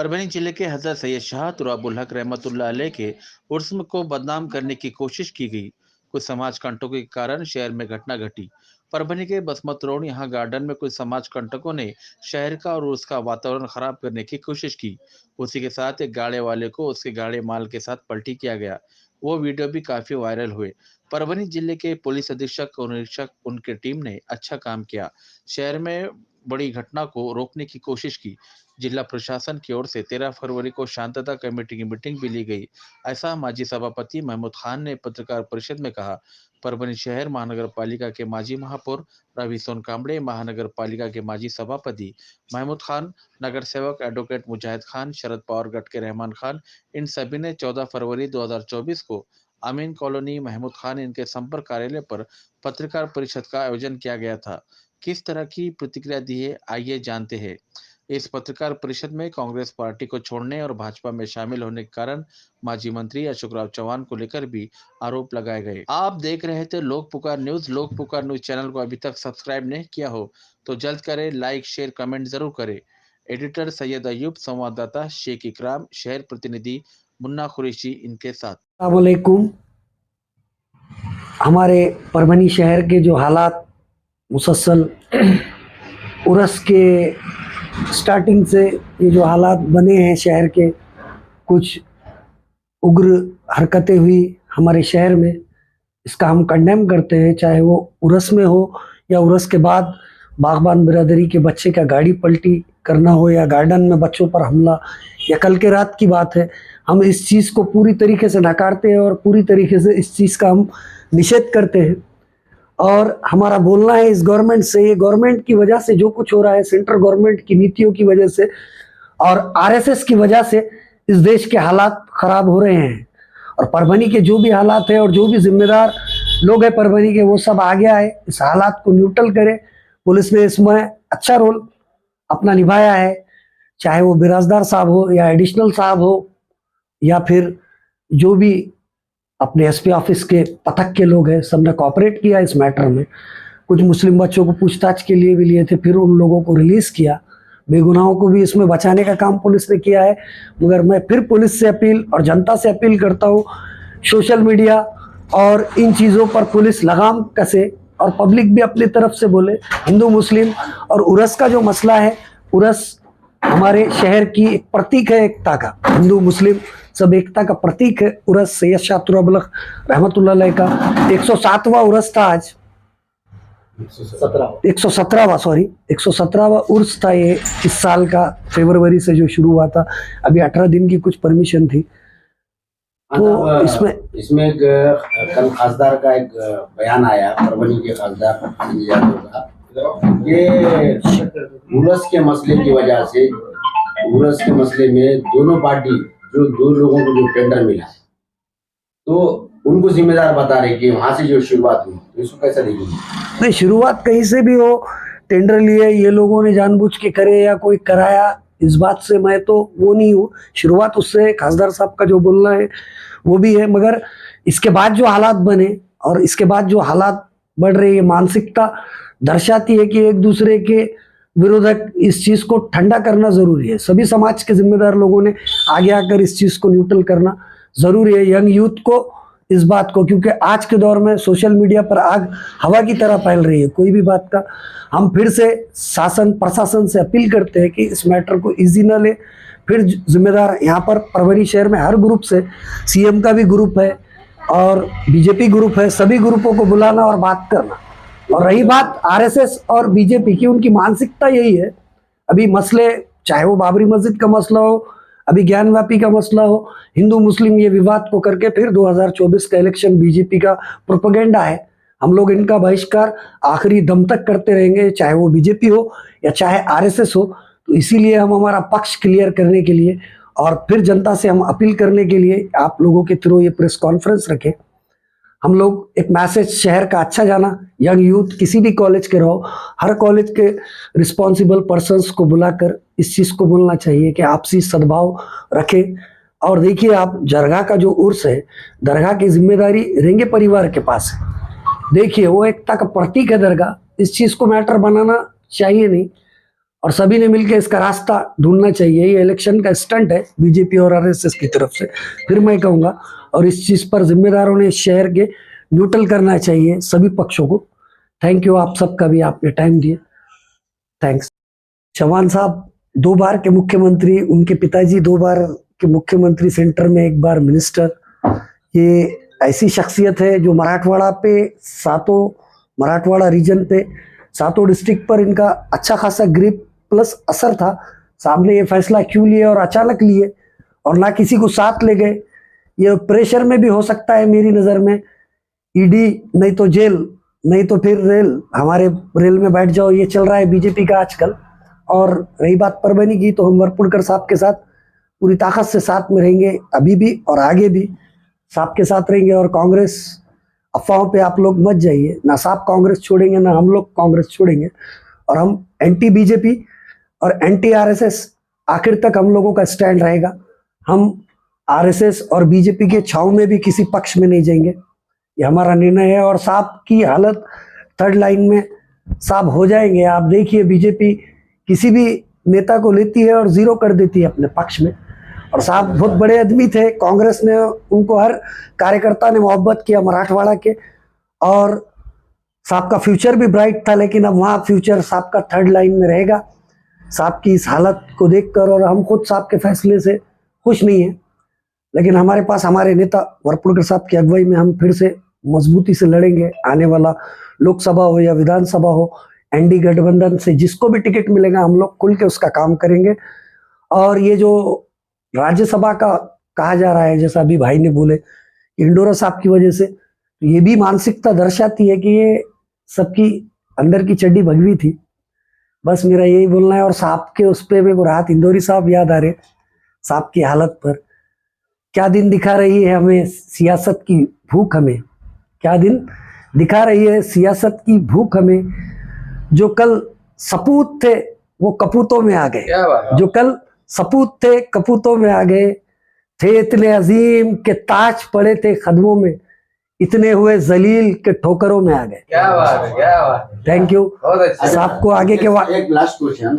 परभनी जिले के हजरत सैयद शाह तुराबुल हक रहमतुल्लाह अलैह के उर्स को बदनाम करने की कोशिश की गई। कुछ समाज कंटकों के कारण शहर में घटना घटी। परभनी के बसमत रोड यहाँ गार्डन में कुछ समाज कंटकों ने शहर का और उसका वातावरण खराब करने की कोशिश की। उसी के साथ एक गाड़े वाले को उसके गाड़े माल के साथ पलटी किया गया। वो वीडियो भी काफी वायरल हुए। परभनी जिले के पुलिस अधीक्षक और निरीक्षक उनकी टीम ने अच्छा काम किया। शहर में बड़ी घटना को रोकने की कोशिश की। जिला प्रशासन की ओर से 13 फरवरी को शांतता कमेटी की मीटिंग भी ली गई। ऐसा माजी सभापति महमूद खान ने पत्रकार परिषद में कहा। परभनी शहर महानगर पालिका के माजी महापौर रवि सोन कामड़े, महानगर पालिका के माजी सभापति महमूद खान, नगर सेवक एडवोकेट मुजाहिद खान, शरद पवार गढ़ के रहमान खान, इन सभी ने 14 फरवरी 2024 को अमीन कॉलोनी महमूद खान इनके संपर्क कार्यालय पर पत्रकार परिषद का आयोजन किया गया था। किस तरह की प्रतिक्रिया दी है, आइए जानते हैं। इस पत्रकार परिषद में कांग्रेस पार्टी को छोड़ने और भाजपा में शामिल होने के कारण माजी मंत्री अशोक राव चौहान को लेकर भी आरोप लगाए गए। आप देख रहे थे लोक पुकार न्यूज। लोक पुकार न्यूज चैनल को अभी तक सब्सक्राइब नहीं किया हो तो जल्द करें, लाइक शेयर कमेंट जरूर करें। एडिटर सैयद अयूब, संवाददाता शेख इकराम, शहर प्रतिनिधि मुन्ना कुरैशी इनके साथ। अस्सलाम वालेकुम। हमारे परभनी शहर के जो हालात मुसलसल उर्स के स्टार्टिंग से ये जो हालात बने हैं शहर के, कुछ उग्र हरकतें हुई हमारे शहर में, इसका हम कंडेम करते हैं। चाहे वो उर्स में हो या उर्स के बाद बागबान बिरादरी के बच्चे का गाड़ी पलटी करना हो या गार्डन में बच्चों पर हमला, या कल के रात की बात है। हम इस चीज़ को पूरी तरीके से नकारते हैं और पूरी तरीके से इस चीज़ का हम निषेध करते हैं। और हमारा बोलना है इस गवर्नमेंट से, ये गवर्नमेंट की वजह से जो कुछ हो रहा है, सेंट्रल गवर्नमेंट की नीतियों की वजह से और आरएसएस की वजह से इस देश के हालात खराब हो रहे हैं। और परभनी के जो भी हालात है और जो भी जिम्मेदार लोग हैं परभनी के, वो सब आगे आए, इस हालात को न्यूट्रल करें। पुलिस ने इसमें अच्छा रोल अपना निभाया है, चाहे वो बिराजदार साहब हो या एडिशनल साहब हो या फिर जो भी अपने एसपी ऑफिस के पथक के लोग हैं, सबने कोऑपरेट किया इस मैटर में। कुछ मुस्लिम बच्चों को पूछताछ के लिए भी लिए थे, फिर उन लोगों को रिलीज किया। बेगुनाहों को भी इसमें बचाने का काम पुलिस ने किया है। मगर मैं फिर पुलिस से अपील और जनता से अपील करता हूँ, सोशल मीडिया और इन चीज़ों पर पुलिस लगाम कसे और पब्लिक भी अपनी तरफ से बोले। हिंदू मुस्लिम और उर्स का जो मसला है, उर्स हमारे शहर की एक प्रतीक है एकता का। हिंदू मुस्लिम सब एकता का प्रतीक है उर्स। सैयद शाह तुराबुल हक रहमतुल्लाह अलैह का 107वां उर्स था आज, 117वां उर्स था ये इस साल का, फरवरी से जो शुरू हुआ था। अभी 18 दिन की कुछ परमिशन थी। तो इसमें कल खासदार का एक बयान आया, परभनी के खासदार का, ये उर्स के मसले की वजह से, उर्स के मसले में दोनों पार्टी जो दो लोगों को जो टेंडर मिला है तो उनको जिम्मेदार बता रहे कि वहां से जो शुरुआत हुई, तो इसको कैसा देखेंगे? नहीं, शुरुआत कहीं से भी हो, टेंडर लिए ये लोगों ने जानबूझ के करे या कोई कराया, इस बात से मैं तो वो नहीं हूँ। शुरुआत उससे खासदार साहब का जो बोलना है वो भी है, मगर इसके बाद जो हालात बने और इसके बाद जो हालात बढ़ रही है, मानसिकता दर्शाती है कि एक दूसरे के विरोधक इस चीज़ को ठंडा करना ज़रूरी है। सभी समाज के जिम्मेदार लोगों ने आगे आकर इस चीज़ को न्यूट्रल करना ज़रूरी है, यंग यूथ को इस बात को, क्योंकि आज के दौर में सोशल मीडिया पर आग हवा की तरह फैल रही है कोई भी बात का। हम फिर से शासन प्रशासन से अपील करते हैं कि इस मैटर को ईजी न ले। फिर जिम्मेदार यहाँ पर परभनी शहर में हर ग्रुप से, सीएम का भी ग्रुप है और बीजेपी ग्रुप है, सभी ग्रुपों को बुलाना और बात करना। और रही बात आरएसएस और बीजेपी की, उनकी मानसिकता यही है। अभी मसले, चाहे वो बाबरी मस्जिद का मसला हो, अभी ज्ञानवापी का मसला हो, हिंदू मुस्लिम ये विवाद को करके फिर 2024 का इलेक्शन बीजेपी का प्रोपेगेंडा है। हम लोग इनका बहिष्कार आखिरी दम तक करते रहेंगे, चाहे वो बीजेपी हो या चाहे आरएसएस हो। तो इसीलिए हम हमारा पक्ष क्लियर करने के लिए और फिर जनता से हम अपील करने के लिए आप लोगों के थ्रू ये प्रेस कॉन्फ्रेंस रखें। हम लोग एक मैसेज शहर का अच्छा जाना, यंग यूथ किसी भी कॉलेज के रहो, हर कॉलेज के रिस्पॉन्सिबल पर्सन्स को बुलाकर इस चीज़ को बोलना चाहिए कि आपसी सद्भाव रखें। और देखिए, आप दरगाह का जो उर्स है, दरगाह की जिम्मेदारी रेंगे परिवार के पास है। देखिए, वो एकता का प्रतीक है दरगाह, इस चीज़ को मैटर बनाना चाहिए नहीं। और सभी ने मिलकर इसका रास्ता ढूंढना चाहिए। ये इलेक्शन का स्टंट है बीजेपी और आरएसएस की तरफ से, फिर मैं कहूँगा, और इस चीज़ पर जिम्मेदारों ने शहर के न्यूट्रल करना चाहिए सभी पक्षों को। थैंक यू आप सबका भी, आपने टाइम दिया, थैंक्स। चौहान साहब 2 बार के मुख्यमंत्री, उनके पिताजी 2 बार के मुख्यमंत्री, सेंटर में 1 बार मिनिस्टर। ये ऐसी शख्सियत है जो मराठवाड़ा पे, सातों मराठवाड़ा रीजन पे, सातों डिस्ट्रिक्ट पर इनका अच्छा खासा ग्रिप प्लस असर था। सामने ये फैसला क्यों लिए और अचानक लिए और ना किसी को साथ ले गए, ये प्रेशर में भी हो सकता है मेरी नज़र में। ईडी नहीं तो जेल, नहीं तो फिर रेल, हमारे रेल में बैठ जाओ, ये चल रहा है बीजेपी का आजकल। और रही बात परभनी की, तो हम वरपुड़कर साहब के साथ पूरी ताकत से साथ में रहेंगे, अभी भी और आगे भी साहब के साथ रहेंगे। और कांग्रेस अफवाहों पे आप लोग मत जाइए, ना साहब कांग्रेस छोड़ेंगे ना हम लोग कांग्रेस छोड़ेंगे। और हम एंटी बीजेपी और एंटी आरएसएस आखिर तक हम लोगों का स्टैंड रहेगा। हम आरएसएस और बीजेपी के छाव में भी किसी पक्ष में नहीं जाएंगे, ये हमारा निर्णय है। और साहब की हालत 3rd लाइन में साहब हो जाएंगे। आप देखिए बीजेपी किसी भी नेता को लेती है और 0 कर देती है अपने पक्ष में। और साहब बहुत बड़े आदमी थे, कांग्रेस ने उनको, हर कार्यकर्ता ने मोहब्बत किया मराठवाड़ा के, और साहब का फ्यूचर भी ब्राइट था। लेकिन अब वहाँ फ्यूचर साहब का 3rd लाइन में रहेगा साहब की इस हालत को देखकर। और हम खुद साहब के फैसले से खुश नहीं हैं, लेकिन हमारे पास हमारे नेता वरपुड़कर साहब की अगुवाई में हम फिर से मजबूती से लड़ेंगे। आने वाला लोकसभा हो या विधानसभा हो, एनडी गठबंधन से जिसको भी टिकट मिलेगा हम लोग खुल के उसका काम करेंगे। और ये जो राज्यसभा का कहा जा रहा है, जैसा अभी भाई ने बोले इंडोरा साहब की वजह से, ये भी मानसिकता दर्शाती है कि ये सबकी अंदर की चड्डी भगवी थी। बस मेरा यही बोलना है। और साहब के उस पर मेरे को राहत इंदौरी साहब याद आ रहे, साहब की हालत पर। क्या दिन दिखा रही है हमें सियासत की भूख, हमें क्या दिन दिखा रही है सियासत की भूख हमें। जो कल सपूत थे वो कपूतों में आ गए, जो कल सपूत थे कपूतों में आ गए। थे इतने अजीम के ताज पड़े थे कदमों में, इतने हुए जलील के ठोकरों में आ गए। क्या बात है, क्या बात है। थैंक यू साहब को। आगे के एक लास्ट क्वेश्चन,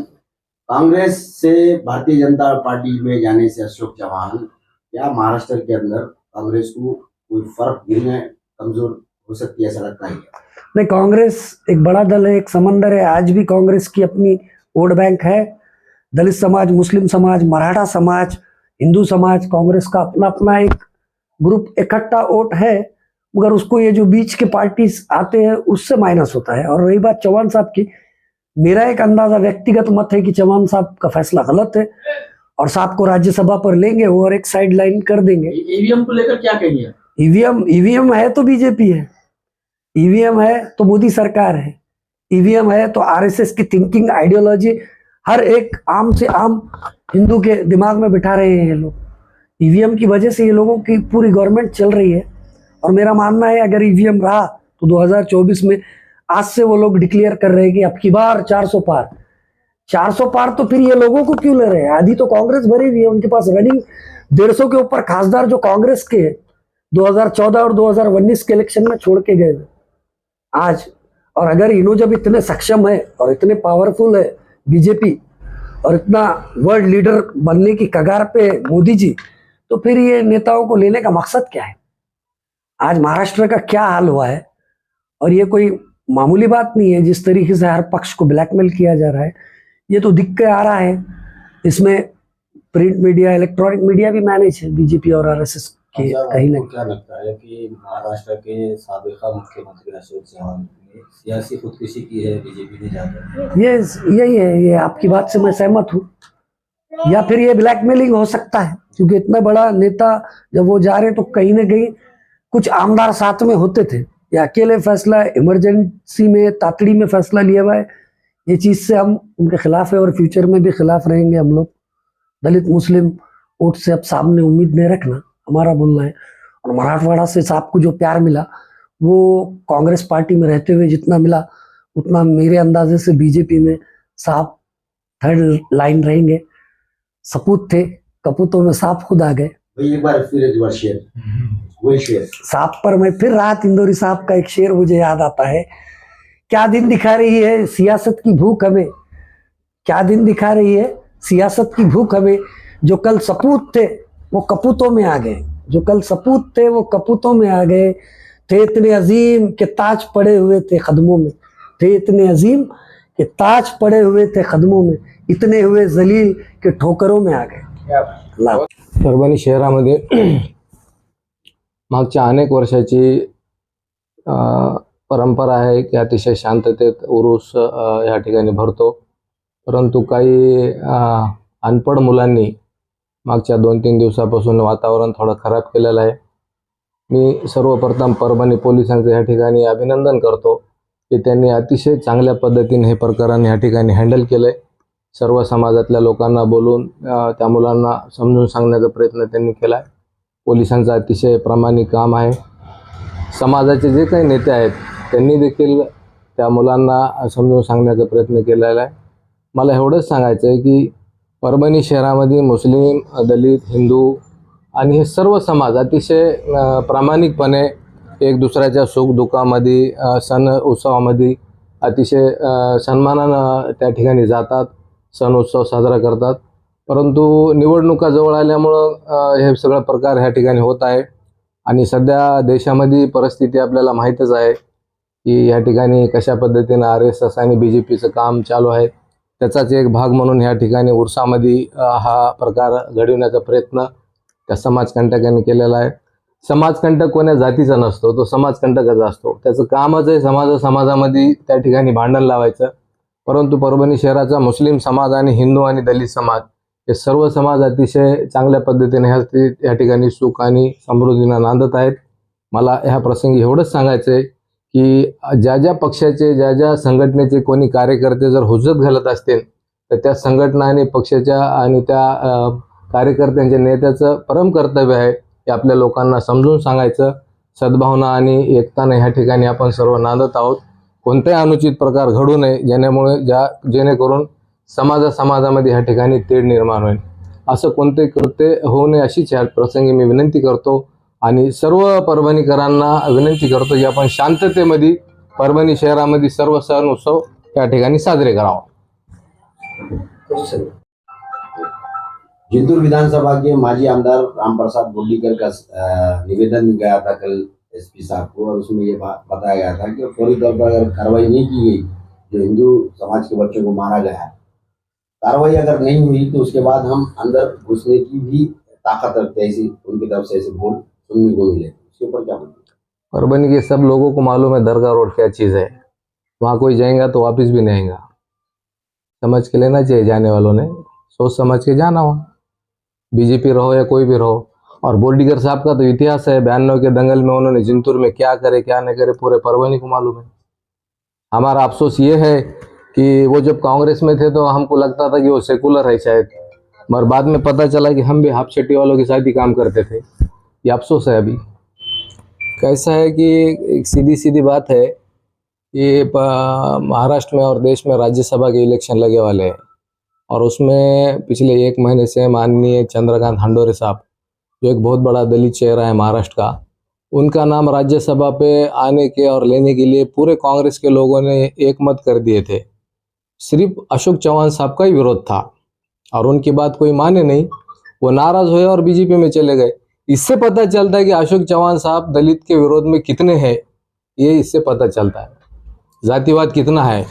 कांग्रेस से भारतीय जनता पार्टी में जाने से अशोक चौहान, क्या महाराष्ट्र के अंदर कांग्रेस को कोई फर्क नहीं, कमजोर हो सकती है, ऐसा लगता है? नहीं, कांग्रेस एक बड़ा दल है, एक समंदर है। आज भी कांग्रेस की अपनी वोट बैंक है। दलित समाज, मुस्लिम समाज, मराठा समाज, हिंदू समाज, कांग्रेस का अपना अपना एक ग्रुप इकट्ठा वोट है, मगर उसको ये जो बीच के पार्टीज आते हैं उससे माइनस होता है। और रही बात चौहान साहब की, मेरा एक अंदाजा, व्यक्तिगत मत है कि चौहान साहब का फैसला गलत है और साहब को राज्यसभा पर लेंगे वो और एक साइड लाइन कर देंगे। ईवीएम को लेकर क्या कहेंगे? ईवीएम है तो बीजेपी है, ईवीएम है तो मोदी सरकार है, ईवीएम है तो आरएसएस की थिंकिंग, आइडियोलॉजी हर एक आम से आम हिंदू के दिमाग में बिठा रहे हैं ये लोग। ईवीएम की वजह से ये लोगों की पूरी गवर्नमेंट चल रही है। और मेरा मानना है अगर ईवीएम रहा तो 2024 में आज से वो लोग डिक्लेयर कर रहे हैं कि अब की बार 400 पार, 400 पार। तो फिर ये लोगों को क्यों ले रहे हैं? आधी तो कांग्रेस भरी हुई है, उनके पास रनिंग 150 के ऊपर खासदार जो कांग्रेस के 2014 और 2019 के इलेक्शन में छोड़ के गए आज। और अगर इन्हों जब इतने सक्षम है और इतने पावरफुल है बीजेपी और इतना वर्ल्ड लीडर बनने की कगार पे मोदी जी, तो फिर ये नेताओं को लेने का मकसद क्या है? आज महाराष्ट्र का क्या हाल हुआ है, और ये कोई मामूली बात नहीं है जिस तरीके से हर पक्ष को ब्लैकमेल किया जा रहा है, ये तो दिख के आ रहा है। इसमें प्रिंट मीडिया, इलेक्ट्रॉनिक मीडिया भी मैनेज है बीजेपी और आरएसएस के कहीं ना। क्या लगता है कि महाराष्ट्र के साबिका मुख्यमंत्री अशोक चौहान ने सियासी खुदकुशी की है बीजेपी ने जाकर? ये यही है, ये आपकी बात से मैं सहमत हूँ। या फिर ये ब्लैकमेलिंग हो सकता है, क्योंकि इतना बड़ा नेता जब वो जा रहे तो कहीं ना कहीं कुछ आमदार साथ में होते थे। या अकेले फैसला, इमरजेंसी में, तातड़ी में फैसला लिया हुआ है, ये चीज़ से हम उनके खिलाफ है और फ्यूचर में भी खिलाफ रहेंगे हम लोग। दलित मुस्लिम वोट से अब सामने उम्मीद नहीं रखना, हमारा बोलना है। और मराठवाड़ा से साहब को जो प्यार मिला वो कांग्रेस पार्टी में रहते हुए जितना मिला उतना मेरे अंदाजे से बीजेपी में साहब 3rd लाइन रहेंगे। सपूत थे कपूतों में साहब खुद आ गए। एक बार फिर एक बार शेर, वही शेर साहब पर मैं फिर राहत इंदौरी साहब का एक शेर मुझे याद आता है। क्या दिन दिखा रही है सियासत की भूख हमें, क्या दिन दिखा रही है? सियासत की भूख हमें। जो कल सपूत थे वो कपूतों में आ गए, जो कल सपूत थे वो कपूतों में आ गए। थे इतने अजीम के ताज पड़े हुए थे कदमों में, थे इतने अजीम के ताज पड़े हुए थे कदमों में, इतने हुए जलील के ठोकरों में आ गए। अल्लाह। परभणी शहरामध्ये मागच्या अनेक वर्षाची परंपरा आहे की अतिशय शांततेत उरूस या ठिकाणी भरतो, परंतु काही अनपढ मुलांनी मागच्या 2-3 दिवसापासून वातावरण थोडं खराब केलेलं आहे। मी सर्वप्रथम परभणी पोलिसांचे या ठिकाणी अभिनंदन करतो की त्यांनी अतिशय चांगल्या पद्धतीने हे प्रकरण या ठिकाणी हँडल केलंय। सर्व समाजातल्या लोकांना बोलून त्या मुलांना समजून सांगण्याचा प्रयत्न त्यांनी केलाय। पोलिसांचं अतिशय प्रामाणिक काम आहे। समाजाचे जे काही नेते आहेत त्यांनी देखील त्या मुलांना समजून सांगण्याचा प्रयत्न केलेला आहे। मला एवढंच सांगायचं आहे की परभणी शहरामध्ये मुस्लिम, दलित, हिंदू आणि हे सर्व समाज अतिशय प्रामाणिकपणे एक दुसऱ्याच्या सुखदुःखामध्ये, सण उत्सवामध्ये अतिशय सन्मानानं त्या ठिकाणी जातात, सण उत्सव साजरा करतात। परंतु निवडणुका जवळ आल्यामुळं हे सगळं प्रकार ह्या ठिकाणी होत आहे आणि सध्या देशामध्ये परिस्थिती आपल्याला माहीतच आहे की या ठिकाणी कशा पद्धतीने RSS आणि BJPचं काम चालू आहे। त्याचाच एक भाग म्हणून या ठिकाणी उर्सामध्ये हा प्रकार घडविण्याचा प्रयत्न त्या समाजकंटकांनी केलेला आहे। समाजकंटक कोण्या जातीचा नसतो, तो समाजकंटकाचा असतो। त्याचं कामच आहे समाजामध्ये त्या ठिकाणी भांडण लावायचं। परंतु परभणी शहराचा मुस्लिम समाज आणि हिंदू आणि दलित समाज हे सर्व समाज अतिशय चांगल्या पद्धतीने या ठिकाणी सुख आणि समृद्धीनं नांदत आहेत। मला ह्या प्रसंगी एवढंच सांगायचं आहे की ज्या पक्षाचे, ज्या संघटनेचे कोणी कार्यकर्ते जर हुज्जत घालत असतील तर त्या संघटना आणि पक्षाच्या आणि त्या कार्यकर्त्यांच्या नेत्याचं परम कर्तव्य आहे की आपल्या लोकांना समजून सांगायचं। सद्भावना आणि एकताने ह्या ठिकाणी आपण सर्व नांदत आहोत। कोणताही अनुचित प्रकार घडू नये जेणेकरून समाजामध्ये ह्या ठिकाणी तेढ निर्माण होईल, असं कोणतेही कृत्य होऊ नये अशीच या प्रसंगी मी विनंती करतो आणि सर्व परभणीकरांना विनंती करतो की आपण शांततेमध्ये परभणी शहरामध्ये सर्व सण उत्सव या ठिकाणी साजरे करावा। जिंतूर विधानसभा के माजी आमदार रामप्रसाद बोर्डीकर का निवेदन गया था कल SP साहब को, और उसमें ये बताया गया था कि फौरी तौर पर अगर कार्रवाई नहीं की गई, जो हिंदू समाज के बच्चों को मारा गया है, कार्रवाई अगर नहीं हुई तो उसके बाद हम अंदर घुसने की भी ताकत रखते हैं। ऐसी उनकी तरफ से ऐसे बोल सुनने को मिले, उसके ऊपर क्या बोलते? परभणी के सब लोगों को मालूम है दरगाह रोड क्या चीज़ है। वहाँ कोई जाएगा तो वापस भी नहीं आएगा। समझ के लेना चाहिए जाने वालों ने, सोच समझ के जाना हो। BJP रहो या कोई भी रहो। और बोर्डीकर साहब का तो इतिहास है, 92 के दंगल में उन्होंने जिंतूर में क्या करे क्या नहीं करे पूरे परभणी को मालूम है। हमारा अफसोस ये है कि वो जब कांग्रेस में थे तो हमको लगता था कि वो सेकुलर है शायद, मगर बाद में पता चला कि हम भी हाफ शेट्टी वालों के साथ ही काम करते थे। ये अफसोस है। अभी कैसा है कि एक सीधी बात है, ये महाराष्ट्र में और देश में राज्यसभा के इलेक्शन लगे वाले हैं और उसमें पिछले 1 महीने से माननीय चंद्रकांत हंडोरे साहब, जो एक बहुत बड़ा दलित चेहरा है महाराष्ट्र का, उनका नाम राज्यसभा पे आने के और लेने के लिए पूरे कांग्रेस के लोगों ने एक मत कर दिए थे। सिर्फ अशोक चौहान साहब का ही विरोध था और उनकी बात कोई माने नहीं, वो नाराज हुए और BJP में चले गए। इससे पता चलता है कि अशोक चौहान साहब दलित के विरोध में कितने हैं, ये इससे पता चलता है। जातिवाद कितना है,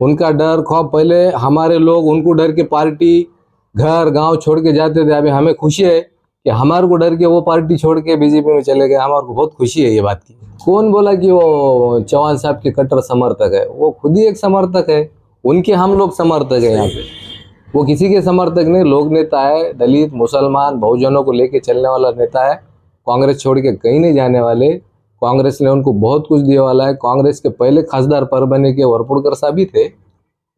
उनका डर खौफ, पहले हमारे लोग उनको डर के पार्टी घर गांव छोड़ के जाते थे। अभी हमें खुशी है कि हमारे को डर के वो पार्टी छोड़ के BJP में चले गए। हमारे को बहुत खुशी है ये बात की। कौन बोला कि वो चौहान साहब के कट्टर समर्थक है? वो खुद ही एक समर्थक है, उनके हम लोग समर्थक है। यहाँ पे वो किसी के समर्थक नहीं, लोग नेता है, दलित मुसलमान बहुजनों को लेके चलने वाला नेता है। कांग्रेस छोड़ के कहीं नहीं जाने वाले। कांग्रेस ने उनको बहुत कुछ दिया वाला है। कांग्रेस के पहले खासदार परभणी के वरपुड़कर साहब ही थे,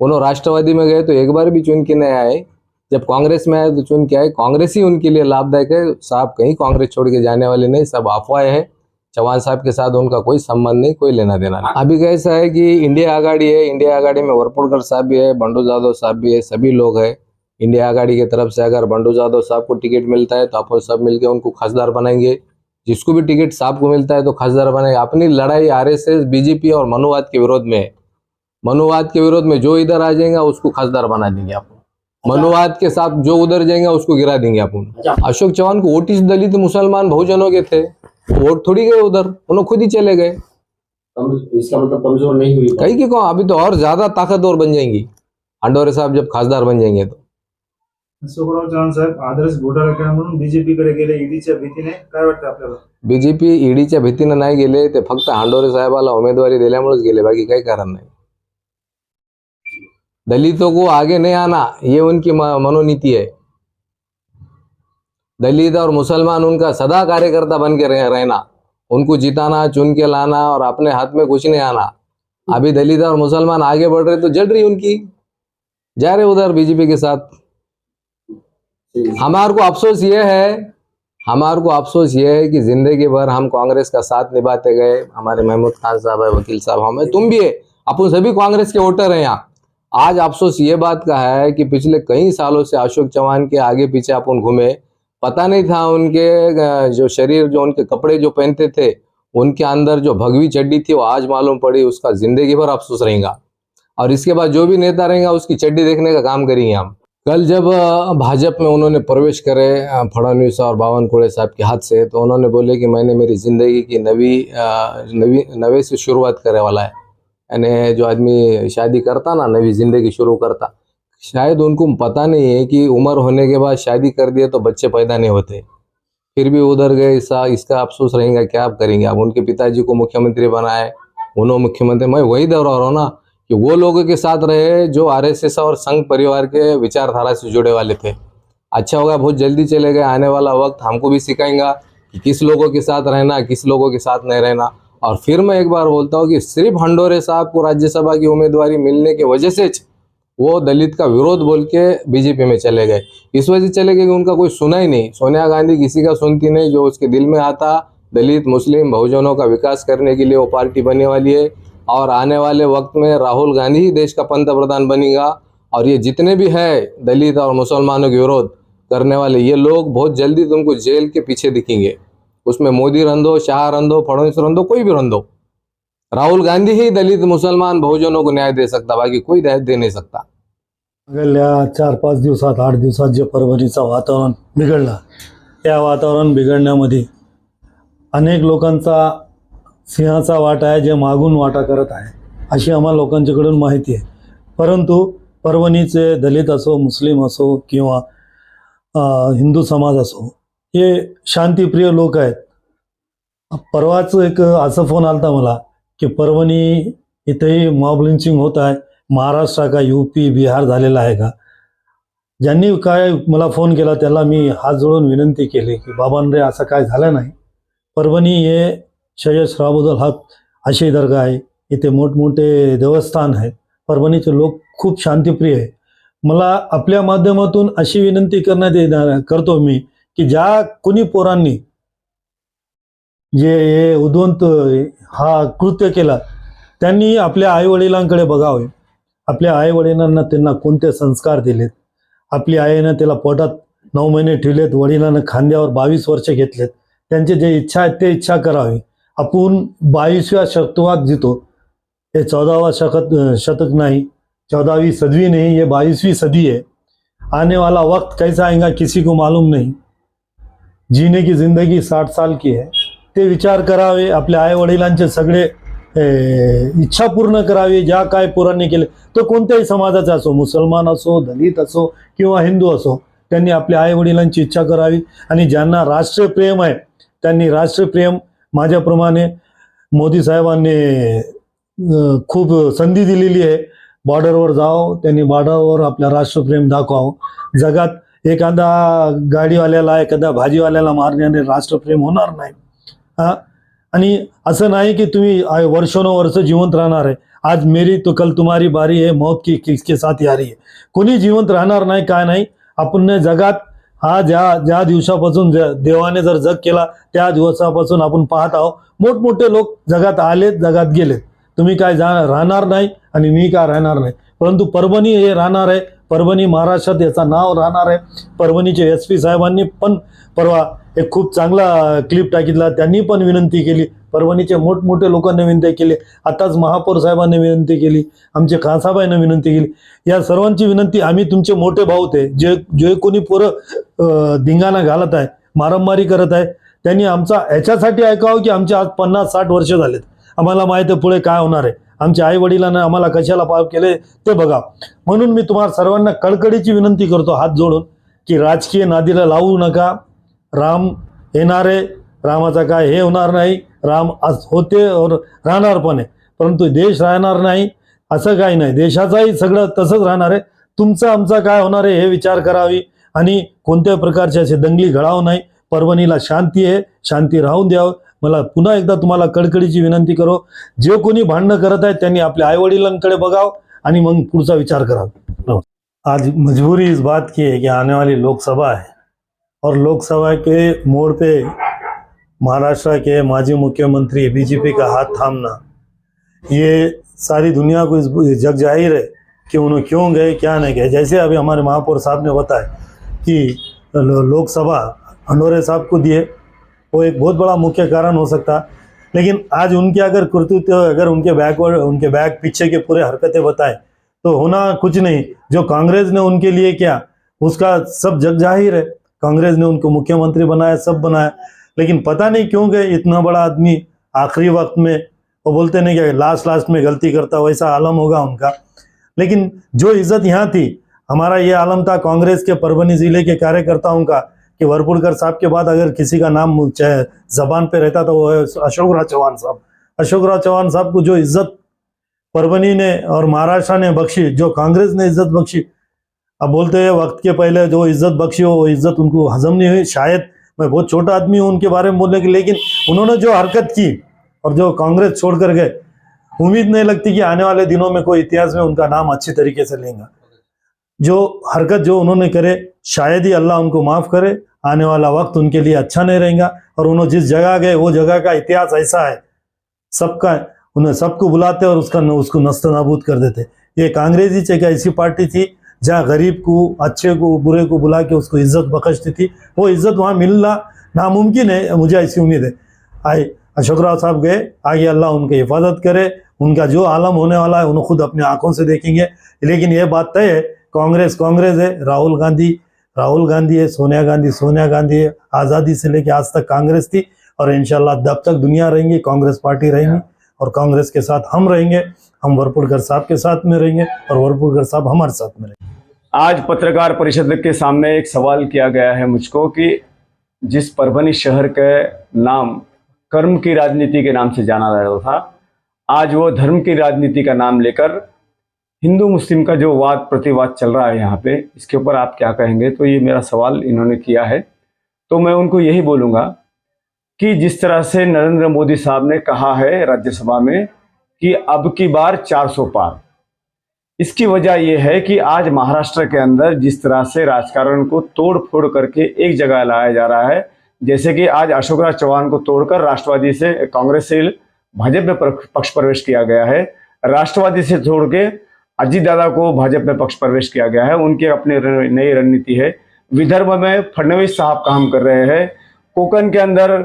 उन्होंने राष्ट्रवादी में गए तो एक बार भी चुन के नहीं आए, जब कांग्रेस में आए तो चुन के आए। कांग्रेस ही उनके लिए लाभदायक है। साहब कहीं कांग्रेस छोड़ के जाने वाले नहीं, सब अफवाह है। चौहान साहब के साथ उनका कोई संबंध नहीं, कोई लेना देना नहीं। अभी कैसा है कि इंडिया आघाड़ी है, इंडिया आघाड़ी में वरपुड़कर साहब भी है, बंडू जादव साहब भी है, सभी लोग हैं। इंडिया आघाड़ी की तरफ से अगर बंडू जादव साहब को टिकट मिलता है तो अपन सब मिलकर उनको खासदार बनाएंगे। जिसको भी टिकट साहब को मिलता है तो खासदार बनाएंगे। अपनी लड़ाई RSS BJP और मनुवाद के विरोध में है। मनुवाद के विरोध में जो इधर आ जाएगा उसको खासदार बना देंगे अपन, मनुवाद के साथ जो उधर जाएंगे उसको गिरा देंगे अपन। अशोक चौहान को वोट इस दलित मुसलमान बहुजनों के थे, वोट थोड़ी गए उधर, उन्होंने खुद ही चले गए। इसका मतलब कमजोर नहीं हुई कहीं की कौन, अभी तो और ज्यादा ताकतवर बन जाएंगी हंडोरे साहब जब खासदार बन जाएंगे तो। अशोकराव चव्हाण साहेब आदर्श घोटाळा केला म्हणून बीजेपीकडे गेले ईडीच्या भीतीने, काय वाटतं आपल्याला? बीजेपी ईडीच्या भीतीनं नाही गेले, ते फक्त हांडोरे साहेबाला उमेदवारी दिल्यामुळेच गेले, बाकी काही कारण नाही। दलितों को आगे नहीं आना ये उनकी मनोनीति है। दलित और मुसलमान उनका सदा कार्यकर्ता बन के रहना, उनको जिताना, चुन के लाना, और अपने हाथ में कुछ नहीं आना। अभी दलित और मुसलमान आगे बढ़ रहे तो जल रही उनकी, जा रहे उधर बीजेपी के साथ। हमारे को अफसोस ये है कि जिंदगी भर हम कांग्रेस का साथ निभाते गए। हमारे महमूद खान साहब है, वकील साहब हमें, तुम भी है, अपन सभी कांग्रेस के वोटर हैं यहाँ। आज अफसोस ये बात का है कि पिछले कई सालों से अशोक चौहान के आगे पीछे अपन घूमे, पता नहीं था उनके जो शरीर, जो उनके कपड़े जो पहनते थे, उनके अंदर जो भगवी चड्डी थी वो आज मालूम पड़ी। उसका जिंदगी भर अफसोस रहेगा, और इसके बाद जो भी नेता रहेगा उसकी चड्डी देखने का काम करेंगे हम। कल जब भाजपा में उन्होंने प्रवेश करे फडणवीस और बावनकुळे साहब के हाथ से, तो उन्होंने बोले कि मैंने मेरी जिंदगी की नवे से शुरुआत करे वाला है। यानी जो आदमी शादी करता ना, नवी जिंदगी शुरू करता, शायद उनको पता नहीं है कि उम्र होने के बाद शादी कर दिए तो बच्चे पैदा नहीं होते, फिर भी उधर गए। इसका अफसोस रहेगा, क्या आप करेंगे। अब उनके पिताजी को मुख्यमंत्री बनाए, उन्होंने मुख्यमंत्री, मैं वही दोहरा रहा हूँ ना कि वो लोगों के साथ रहे जो आरएसएस और संघ परिवार के विचारधारा से जुड़े वाले थे। अच्छा होगा बहुत जल्दी चले गए, आने वाला वक्त हमको भी सिखाएंगा कि किस लोगों के साथ रहना, किस लोगों के साथ नहीं रहना। और फिर मैं एक बार बोलता हूँ कि सिर्फ हंडोरे साहब को राज्यसभा की उम्मीदवारी मिलने की वजह से वो दलित का विरोध बोल के बीजेपी में चले गए। इस वजह से चले गए कि उनका कोई सुना ही नहीं। सोनिया गांधी किसी का सुनती नहीं, जो उसके दिल में आता, दलित मुस्लिम बहुजनों का विकास करने के लिए वो पार्टी बनने वाली है। और आने वाले वक्त में राहुल गांधी ही देश का पंतप्रधान बनेगा। और ये जितने भी है दलित और मुसलमानों के विरोध करने वाले, ये लोग बहुत जल्दी तुमको जेल के पीछे दिखेंगे। उसमें मोदी रंधो, शाह रंधो, फडणवीस रंधो, कोई भी रंधो, राहुल गांधी ही दलित मुसलमान बहुजनों को न्याय दे सकता, बाकी कोई न्याय दे नहीं सकता। गेल्या 4-5 दिवसात 8 दिवसात जे परभणीचं वातावरण बिघडलं, त्या वातावरण बिघडण्यामध्ये अनेक लोकांचा सिंहाचा वाटा आहे, जे मागून वाटा करत आहे, अशी आम्हाला लोकांच्याकडून माहिती आहे। परंतु परभणीचे दलित असो, मुस्लिम असो किंवा हिंदू समाज असो, हे शांतिप्रिय लोक आहेत। परवाच एक असा फोन आलता मला की परभणी इथेही मॉब लिंचिंग होत आहे, महाराष्ट्र का यूपी बिहार झालेला आहे का। ज्यांनी काय मला फोन केला त्याला मी हात जोडून विनंती केली की बाबांरे असं काय झालं नाही। परभणी हे सय्यद शहाबुद्दौला हक अशी दर्गा आहे, इथे मोठमोठे देवस्थान आहेत। परभणीचे लोक खूप शांतिप्रिय आहे। मला आपल्या माध्यमातून अशी विनंती करतो मी की ज्या कोणी पोरांनी जे उद्वंत हा कृत्य केला त्यांनी आपल्या आईवडिलांकडे बघावे। आपल्या आईवडिलांना त्यांना कोणते संस्कार दिलेत, आपली आईनं त्याला पोटात 9 महिने ठेवलेत, वडिलांना खांद्यावर 22 वर्ष घेतलेत, त्यांचे जे इच्छा आहेत ते इच्छा करावी। आपण 22व्या शतकात जीतो, ये 14वां शतक नहीं, 14वीं सदी नहीं, ये 22वीं सदी है। आने वाला वक्त कैसा आएगा किसी को मालूम नहीं। जीने की जिंदगी 60 साल की है, ते विचार करावे। आपल्या आई वडिलांचे सगळे इच्छा पूर्ण करावी, ज्या काय पोरांनी केले, तो कोणत्याही समाजाचा असो, मुसलमान असो, दलित असो किंवा हिंदू असो, त्यांनी आपल्या आई वडिलांची इच्छा करावी। आणि ज्यांना राष्ट्रप्रेम आहे त्यांनी राष्ट्रप्रेम, माझ्याप्रमाणे मोदी साहेबांनी खूप संधी दिलेली आहे। बॉर्डरवर जाओ, त्यांनी बॉर्डरवर आपल्या राष्ट्रप्रेम दाखवावं। जगात एखादा गाडीवाल्याला, एखादा भाजीवाल्याला मारण्याने राष्ट्रप्रेम होणार नाही। आणि असं नाही की तुम्ही वर्षोनवर्ष जिवंत राहणार आहे, आज मेरी तो कल तुम्हारी बारी है, मौत की किसके साथ यारी है। कोणी जिवंत राहणार नाही, काय नाही। आपण जगात हा ज्या दिवसापासून देवाने जर जग केला त्या दिवसापासून आपण पाहत आहोत, मोठमोठे लोक जगात आलेत, जगात गेलेत। तुम्ही काय राहणार नाही आणि मी काय राहणार नाही, परंतु परभणी हे राहणार आहे। परभणी महाराष्ट्रात याचं नाव राहणार आहे। परभणीचे SP साहेबांनी पण परवा एक खूप चांगला क्लिप टाकितला. त्यांनी पण विनंती केली, परभणीचे मोठमोठे लोकांनी विनंती केली, आताच महापौर साहेबांनी विनंती केली, आमचे खानसाहेबांनी विनंती केली. या सर्वांची विनंती, आम्ही तुमचे मोठे भाऊ ते जे कोणी पोरं धिंगाणा घालत आहे, मारामारी करत आहे, त्यांनी आमचा ह्याच्यासाठी ऐकावं की आमचे आज 50-60 वर्ष झालेत, आम्हाला माहिती आहे पुढे काय होणार आहे, आमच्या आई वडिलांना आम्हाला कशाला पाप केले ते बघा. म्हणून मी तुम्हाला सर्वांना कळकळीची विनंती करतो हात जोडून की राजकीय नादीला लावू नका. राम येणार आहे, रामाचा काय हे होणार नाही, राम आज होते और राहणार पण आहे, परंतु देश राहणार नाही असं काही नाही, देशाचाही सगळं तसंच राहणार आहे. तुमचं आमचा काय होणार आहे हे विचार करावी आणि कोणत्याही प्रकारचे असे दंगली घडावू नाही. परभणीला शांती आहे, शांती राहून द्यावं. मला पुन्हा एकदा तुम्हाला कळकळीची विनंती करो, जे कोणी भांडणं करत आहेत त्यांनी आपल्या आई वडिलांकडे बघावं आणि मग पुढचा विचार करावा. आज मजबूरी इस बात की है कि आने वाली लोकसभा है और लोकसभा के मोड़ पे महाराष्ट्र के माजी मुख्यमंत्री बीजेपी का हाथ थामना, ये सारी दुनिया को जग जाहिर है कि उन्होंने क्यों गए क्या नहीं गए. जैसे अभी हमारे महापौर साहब ने बताया कि लोकसभा अनोरे साहब को दिए, वो एक बहुत बड़ा मुख्य कारण हो सकता, लेकिन आज उनके अगर कर्तृत्व, अगर उनके बैक पीछे के पूरे हरकतें बताए तो होना कुछ नहीं. जो कांग्रेस ने उनके लिए किया उसका सब जग जाहिर है. कांग्रेस ने उनको मुख्यमंत्री बनाया, सब बनाया, लेकिन पता नहीं क्यों गए. इतना बड़ा आदमी आखिरी वक्त में, वो बोलते नहीं कि लास्ट में गलती करता, वैसा आलम होगा उनका. लेकिन जो इज्जत यहाँ थी, हमारा ये आलम था कांग्रेस के परभनी जिले के कार्यकर्ताओं का कि वरपुड़कर साहब के बाद अगर किसी का नाम चाहे जबान पे रहता तो वो है अशोकराव चौहान साहब. अशोकराव चौहान साहब को जो इज्जत परभनी ने और महाराष्ट्र ने बख्शी, जो कांग्रेस ने इज्जत बख्शी, अब बोलते हैं वक्त के पहले जो इज्जत बख्शी हो वो इज्जत उनको हजम नहीं हुई. शायद मैं बहुत छोटा आदमी हूँ उनके बारे में बोलने की, लेकिन उन्होंने जो हरकत की और जो कांग्रेस छोड़ कर गए, उम्मीद नहीं लगती कि आने वाले दिनों में कोई इतिहास में उनका नाम अच्छी तरीके से लेगा. जो हरकत जो उन्होंने करे, शायद ही अल्लाह उनको माफ़ करे. आने वाला वक्त उनके लिए अच्छा नहीं रहेगा और उन्होंने जिस जगह गए वो जगह का इतिहास ऐसा है सबका, उन्हें सबको बुलाते और उसको नस्त नाबूद कर देते. ये कांग्रेस ही एक ऐसी पार्टी थी जहाँ गरीब को, अच्छे को, बुरे को बुला के उसको इज्जत बख्शती थी. वो इज्जत वहाँ मिलना नामुमकिन है, मुझे ऐसी उम्मीद है. आए अशोकराव साहब गए, आगे अल्लाह उनकी हिफाजत करे. उनका जो आलम होने वाला है उन्हें खुद अपने आंखों से देखेंगे. लेकिन ये बात तय है, कांग्रेस है, राहुल गांधी है, सोनिया गांधी है. आज़ादी से लेकर आज तक कांग्रेस थी और इंशाल्लाह जब तक दुनिया रहेंगी कांग्रेस पार्टी रहेंगी और कांग्रेस के साथ हम रहेंगे. हम वरपुड़कर साहब के साथ में रहेंगे और वरपुड़कर साहब हमारे साथ में रहेंगे. आज पत्रकार परिषद के सामने एक सवाल किया गया है मुझको कि जिस परभनी शहर के नाम कर्म की राजनीति के नाम से जाना जाता था, आज वो धर्म की राजनीति का नाम लेकर हिंदू मुस्लिम का जो वाद प्रतिवाद चल रहा है यहाँ पे, इसके ऊपर आप क्या कहेंगे. तो ये मेरा सवाल इन्होंने किया है, तो मैं उनको यही बोलूँगा कि जिस तरह से नरेंद्र मोदी साहब ने कहा है राज्यसभा में कि अब की बार 400 पार, इसकी वजह यह है कि आज महाराष्ट्र के अंदर जिस तरह से राजकारण को तोड़ फोड़ करके एक जगह लाया जा रहा है, जैसे कि आज अशोकराव चौहान को तोड़कर राष्ट्रवादी से, कांग्रेस से भाजपा में पक्ष प्रवेश किया गया है, राष्ट्रवादी से छोड़ के अजीत दादा को भाजपा में पक्ष प्रवेश किया गया है. उनकी अपनी नई रणनीति है. विदर्भ में फडणवीस साहब काम कर रहे हैं, कोकण के अंदर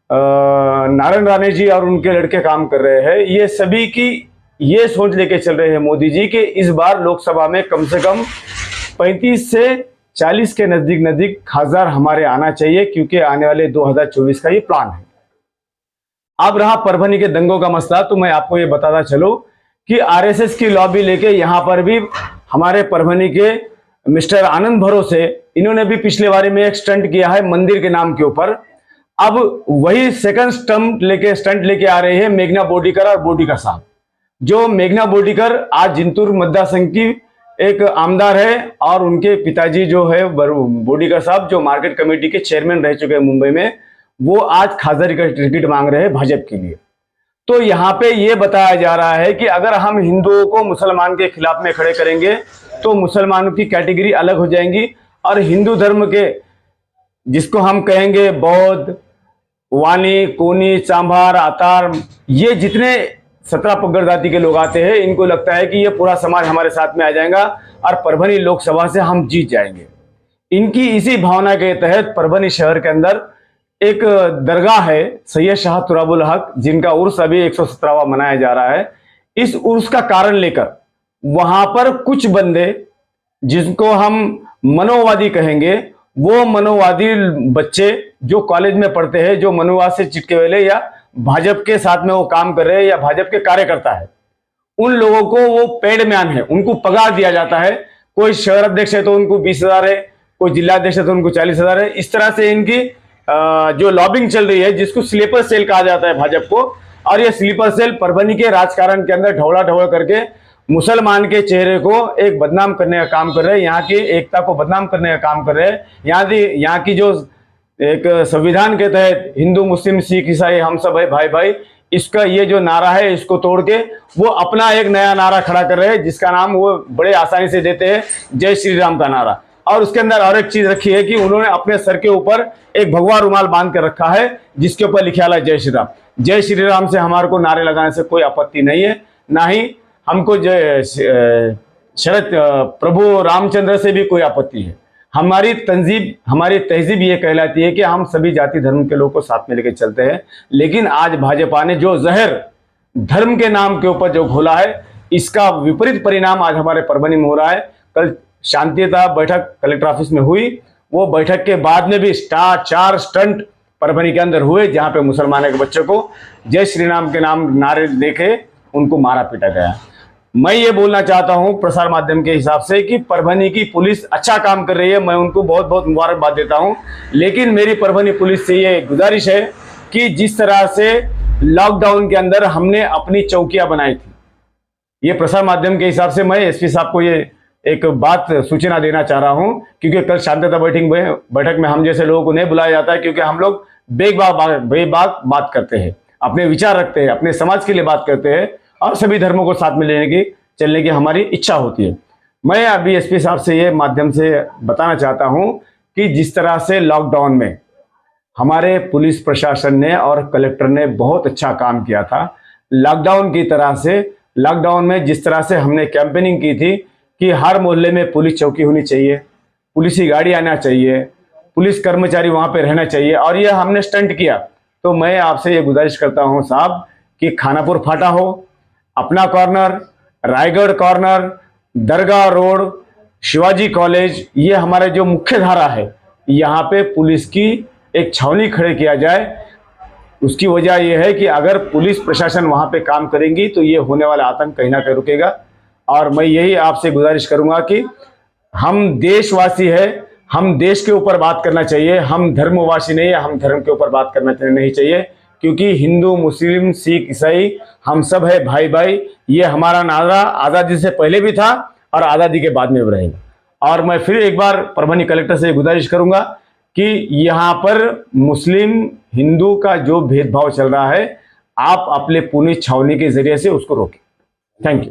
नारायण राणे जी और उनके लड़के काम कर रहे हैं. ये सभी की ये सोच लेके चल रहे हैं मोदी जी कि इस बार लोकसभा में कम से कम 35 से 40 के नजदीक खासदार हमारे आना चाहिए, क्योंकि आने वाले 2024 का ये प्लान है. अब रहा परभनी के दंगों का मसला, तो मैं आपको ये बताता चलो कि आरएसएस की लॉबी लेके यहाँ पर भी हमारे परभनी के मिस्टर आनंद भरोसे, इन्होंने भी पिछले बारी में एक स्टंट किया है मंदिर के नाम के ऊपर. अब वही सेकंड स्टंट लेके आ रहे हैं मेघना बोर्डीकर और बोर्डीकर साहब. जो मेघना बोर्डीकर आज जिंतूर मतदार संघ की एक आमदार है और उनके पिताजी जो है बोर्डीकर साहब, जो मार्केट कमेटी के चेयरमैन रह चुके हैं मुंबई में, वो आज खासदारी का टिकट मांग रहे हैं भाजपा के लिए. तो यहाँ पे ये बताया जा रहा है कि अगर हम हिंदुओं को मुसलमान के खिलाफ में खड़े करेंगे तो मुसलमानों की कैटेगरी अलग हो जाएंगी और हिंदू धर्म के, जिसको हम कहेंगे बौद्ध, वानी, कोनी, चांभार, आतार, ये जितने 17 पगड़ जाति के लोग आते हैं, इनको लगता है कि ये पूरा समाज हमारे साथ में आ जाएगा और परभनी लोकसभा से हम जीत जाएंगे. इनकी इसी भावना के तहत परभनी शहर के अंदर एक दरगाह है सैयद शाह तुराबुल हक, जिनका उर्स अभी 117वां मनाया जा रहा है। इस उर्स का कारण लेकर वहां पर कुछ बंदे, जिनको हम मनोवादी कहेंगे, वो मनोवादी बच्चे जो कॉलेज में पढ़ते हैं, जो मनोवाद से चिटके हुए या भाजपा के साथ में वो काम कर रहे हैं या भाजपा के कार्यकर्ता है, उन लोगों को वो पेड मैन है, उनको पगार दिया जाता है। कोई शहर अध्यक्ष है तो उनको 20,000 है, कोई जिला अध्यक्ष है तो उनको 40,000 है। इस तरह से इनकी जो लॉबिंग चल रही है, जिसको स्लीपर सेल कहा जाता है भाजपा को, और ये स्लीपर सेल परभनी के राजकारण के अंदर ढवड़ा ढवड़ करके मुसलमान के चेहरे को एक बदनाम करने का काम कर रहे हैं, यहाँ की एकता को बदनाम करने का काम कर रहे हैं। यहाँ की जो एक संविधान के तहत हिंदू मुस्लिम सिख ईसाई हम सब है भाई भाई, इसका ये जो नारा है इसको तोड़ के वो अपना एक नया नारा खड़ा कर रहे हैं, जिसका नाम वो बड़े आसानी से देते हैं, जय श्री राम का नारा। और उसके अंदर और एक चीज रखी है कि उन्होंने अपने सर के ऊपर एक भगवा रुमाल बांध कर रखा है, जिसके ऊपर लिखा है जय श्री राम। जय श्री राम से हमारे को नारे लगाने से कोई आपत्ति नहीं है, ना ही हमको शरद प्रभु रामचंद्र से भी कोई आपत्ति है। हमारी तहजीब ये कहलाती है कि हम सभी जाति धर्म के लोगों को साथ में लेकर चलते हैं। लेकिन आज भाजपा ने जो जहर धर्म के नाम के ऊपर जो घोला है, इसका विपरीत परिणाम आज हमारे परभनी में हो रहा है। कल शांतिता बैठक कलेक्टर ऑफिस में हुई, वो बैठक के बाद में भी 4 स्टंट परभनी के अंदर हुए, जहां पे मुसलमानों के बच्चों को जय श्री राम के नाम नारे देके उनको मारा पीटा गया। मैं ये बोलना चाहता हूं प्रसार माध्यम के हिसाब से कि परभनी की पुलिस अच्छा काम कर रही है, मैं उनको बहुत बहुत मुबारकबाद देता हूं। लेकिन मेरी परभनी पुलिस से ये गुजारिश है कि जिस तरह से लॉकडाउन के अंदर हमने अपनी चौकियां बनाई थी, ये प्रसार माध्यम के हिसाब से मैं एसपी साहब को ये एक बात सूचना देना चाह रहा हूं, क्योंकि कल शांतिता बैठक में हम जैसे लोगों को नहीं बुलाया जाता है, क्योंकि हम लोग बेबाक बात करते हैं, अपने विचार रखते हैं, अपने समाज के लिए बात करते हैं और सभी धर्मों को साथ में लेने की चलने की हमारी इच्छा होती है। मैं अभी एसपी साहब से ये माध्यम से बताना चाहता हूं कि जिस तरह से लॉकडाउन में हमारे पुलिस प्रशासन ने और कलेक्टर ने बहुत अच्छा काम किया था, लॉकडाउन में जिस तरह से हमने कैंपेनिंग की थी कि हर मोहल्ले में पुलिस चौकी होनी चाहिए, पुलिस की गाड़ी आना चाहिए, पुलिस कर्मचारी वहां पे रहना चाहिए, और ये हमने स्टंट किया। तो मैं आपसे ये गुजारिश करता हूं साहब कि खानापुर फाटा हो, अपना कॉर्नर, रायगढ़ कॉर्नर, दरगाह रोड, शिवाजी कॉलेज, ये हमारे जो मुख्य धारा है, यहाँ पे पुलिस की एक छावनी खड़े किया जाए। उसकी वजह यह है कि अगर पुलिस प्रशासन वहां पे काम करेंगी तो ये होने वाला आतंक कहीं ना कहीं रुकेगा। और मैं यही आपसे गुजारिश करूंगा कि हम देशवासी है, हम देश के ऊपर बात करना चाहिए, हम धर्मवासी नहीं है, हम धर्म के ऊपर बात करना नहीं चाहिए, क्योंकि हिंदू मुस्लिम सिख ईसाई हम सब है भाई भाई। ये हमारा नारा आज़ादी से पहले भी था और आज़ादी के बाद में भी रहेगा। और मैं फिर एक बार परभनी कलेक्टर से गुजारिश करूंगा कि यहाँ पर मुस्लिम हिंदू का जो भेदभाव चल रहा है, आप अपने पुलिस छावनी के जरिए से उसको रोकें। Thank you.